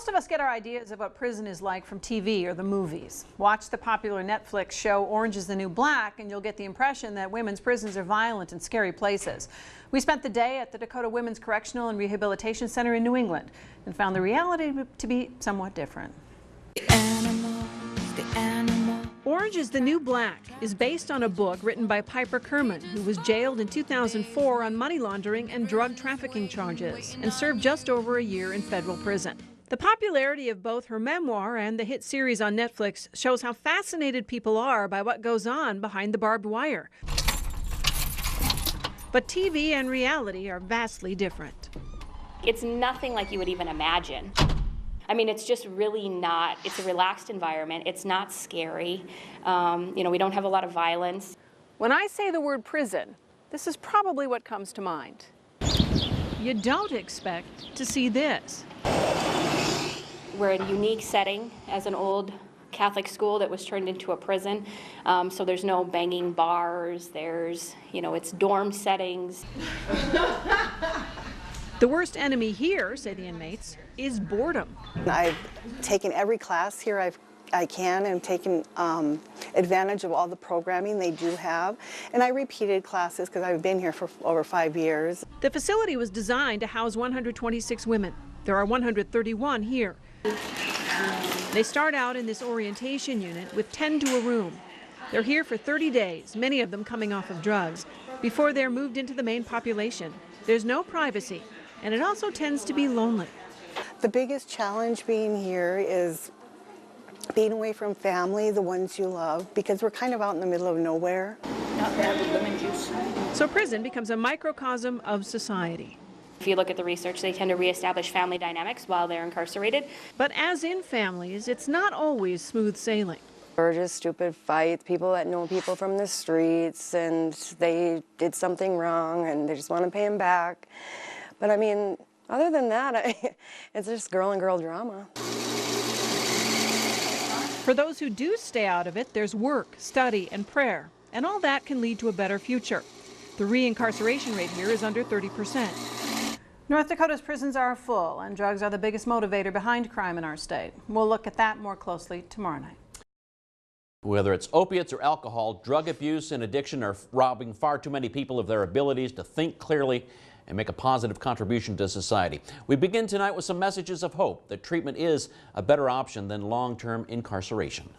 Most of us get our ideas of what prison is like from TV or the movies. Watch the popular Netflix show Orange is the New Black and you'll get the impression that women's prisons are violent and scary places. We spent the day at the Dakota Women's Correctional and Rehabilitation Center in New England and found the reality to be somewhat different. Orange is the New Black is based on a book written by Piper Kerman, who was jailed in 2004 on money laundering and drug trafficking charges and served just over a year in federal prison. The popularity of both her memoir and the hit series on Netflix shows how fascinated people are by what goes on behind the barbed wire. But TV and reality are vastly different. It's nothing like you would even imagine. I mean, it's just really not. It's a relaxed environment. It's not scary. We don't have a lot of violence. When I say the word prison, this is probably what comes to mind. You don't expect to see this. We're in a unique setting as an old Catholic school that was turned into a prison. So there's no banging bars. It's dorm settings. The worst enemy here, say the inmates, is boredom. I've taken every class here I can and taken advantage of all the programming they do have. And I repeated classes because I've been here for over 5 years. The facility was designed to house 126 women. There are 131 here. They start out in this orientation unit with 10 to a room. They're here for 30 days, many of them coming off of drugs, before they're moved into the main population. There's no privacy, and it also tends to be lonely. The biggest challenge being here is being away from family, the ones you love, because we're kind of out in the middle of nowhere. Not bad with lemon juice. So prison becomes a microcosm of society. If you look at the research, they tend to reestablish family dynamics while they're incarcerated. But as in families, it's not always smooth sailing. Or just stupid fights, people that know people from the streets and they did something wrong and they just want to pay them back. But I mean, other than that, it's just girl and girl drama. For those who do stay out of it, there's work, study, and prayer, and all that can lead to a better future. The reincarceration rate here is under 30%. North Dakota's prisons are full, and drugs are the biggest motivator behind crime in our state. We'll look at that more closely tomorrow night. Whether it's opiates or alcohol, drug abuse and addiction are robbing far too many people of their abilities to think clearly and make a positive contribution to society. We begin tonight with some messages of hope that treatment is a better option than long-term incarceration.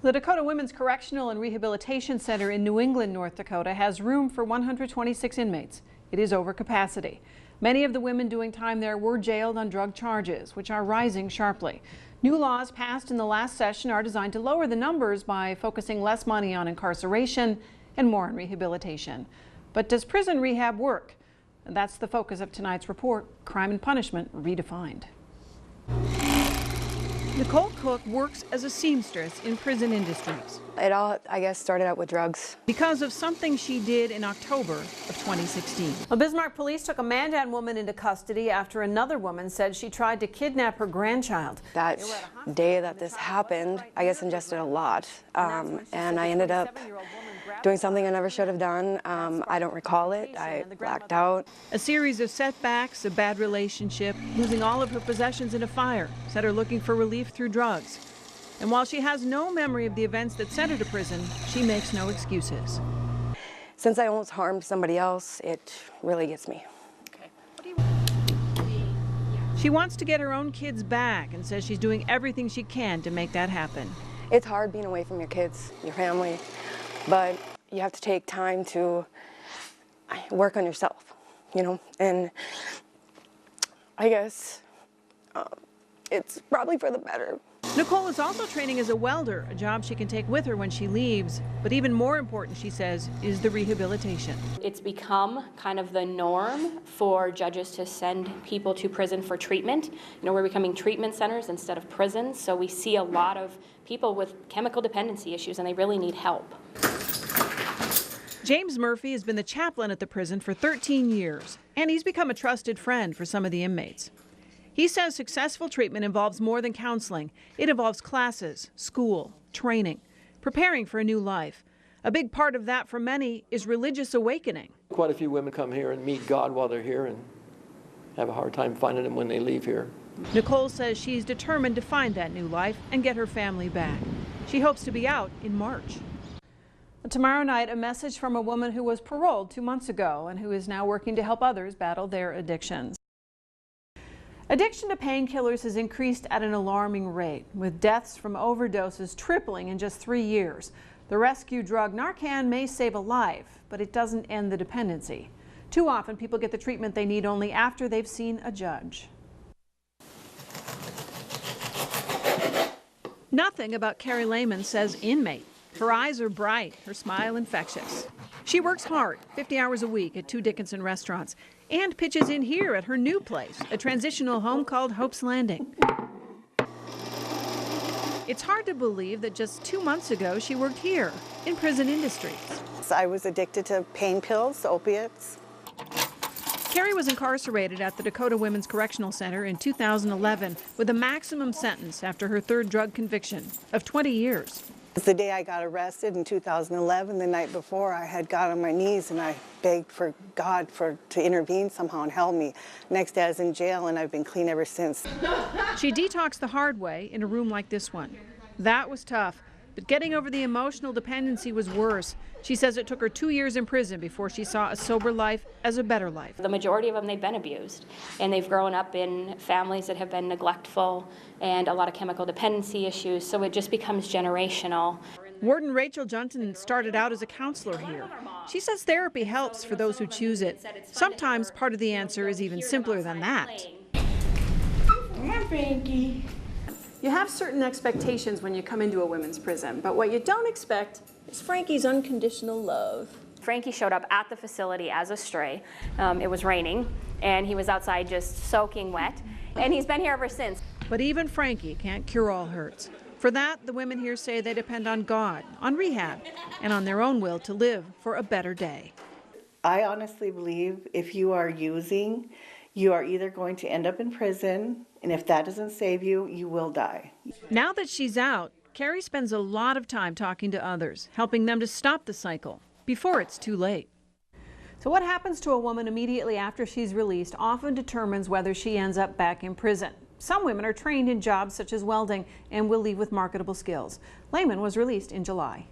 The Dakota Women's Correctional and Rehabilitation Center in New England, North Dakota has room for 126 inmates. It is over capacity. Many of the women doing time there were jailed on drug charges, which are rising sharply. New laws passed in the last session are designed to lower the numbers by focusing less money on incarceration and more on rehabilitation. But does prison rehab work? And that's the focus of tonight's report, Crime and Punishment Redefined. Nicole Cook works as a seamstress in prison industries. It all, I guess, started out with drugs. Because of something she did in October of 2016. Well, Bismarck police took a Mandan woman into custody after another woman said she tried to kidnap her grandchild. That day that this happened, I guess ingested a lot, and I ended up doing something I never should have done. I don't recall it. I blacked out. A series of setbacks, a bad relationship, losing all of her possessions in a fire, set her looking for relief through drugs. And while she has no memory of the events that sent her to prison, she makes no excuses. Since I almost harmed somebody else, it really gets me. She wants to get her own kids back and says she's doing everything she can to make that happen. It's hard being away from your kids, your family, but you have to take time to work on yourself, and I guess it's probably for the better. Nicole is also training as a welder, a job she can take with her when she leaves. But even more important, she says, is the rehabilitation. It's become kind of the norm for judges to send people to prison for treatment. We're becoming treatment centers instead of prisons, so we see a lot of people with chemical dependency issues and they really need help. James Murphy has been the chaplain at the prison for 13 years, and he's become a trusted friend for some of the inmates. He says successful treatment involves more than counseling. It involves classes, school, training, preparing for a new life. A big part of that for many is religious awakening. Quite a few women come here and meet God while they're here and have a hard time finding him when they leave here. Nicole says she's determined to find that new life and get her family back. She hopes to be out in March. Tomorrow night, a message from a woman who was paroled 2 months ago and who is now working to help others battle their addictions. Addiction to painkillers has increased at an alarming rate, with deaths from overdoses tripling in just 3 years. The rescue drug Narcan may save a life, but it doesn't end the dependency. Too often, people get the treatment they need only after they've seen a judge. Nothing about Carrie Lehman says inmate. Her eyes are bright, her smile infectious. She works hard, 50 hours a week at 2 Dickinson restaurants, and pitches in here at her new place, a transitional home called Hope's Landing. It's hard to believe that just 2 months ago she worked here in prison industries. I was addicted to pain pills, opiates. Carrie was incarcerated at the Dakota Women's Correctional Center in 2011 with a maximum sentence after her 3rd drug conviction of 20 years. The day I got arrested in 2011, the night before, I had got on my knees and I begged for God to intervene somehow and help me. Next day I was in jail and I've been clean ever since. She detoxed the hard way in a room like this one. That was tough, but getting over the emotional dependency was worse. She says it took her 2 years in prison before she saw a sober life as a better life. The majority of them, they've been abused, and they've grown up in families that have been neglectful and a lot of chemical dependency issues, so it just becomes generational. Warden Rachel Junton started out as a counselor here. She says therapy helps for those who choose it. Sometimes part of the answer is even simpler than that. Hi, Frankie. You have certain expectations when you come into a women's prison, but what you don't expect is Frankie's unconditional love. Frankie showed up at the facility as a stray. It was raining, and he was outside just soaking wet, and he's been here ever since. But even Frankie can't cure all hurts. For that, the women here say they depend on God, on rehab, and on their own will to live for a better day. I honestly believe if you are using, you are either going to end up in prison, and if that doesn't save you, you will die. Now that she's out, Carrie spends a lot of time talking to others, helping them to stop the cycle before it's too late. So what happens to a woman immediately after she's released often determines whether she ends up back in prison. Some women are trained in jobs such as welding and will leave with marketable skills. Lehman was released in July.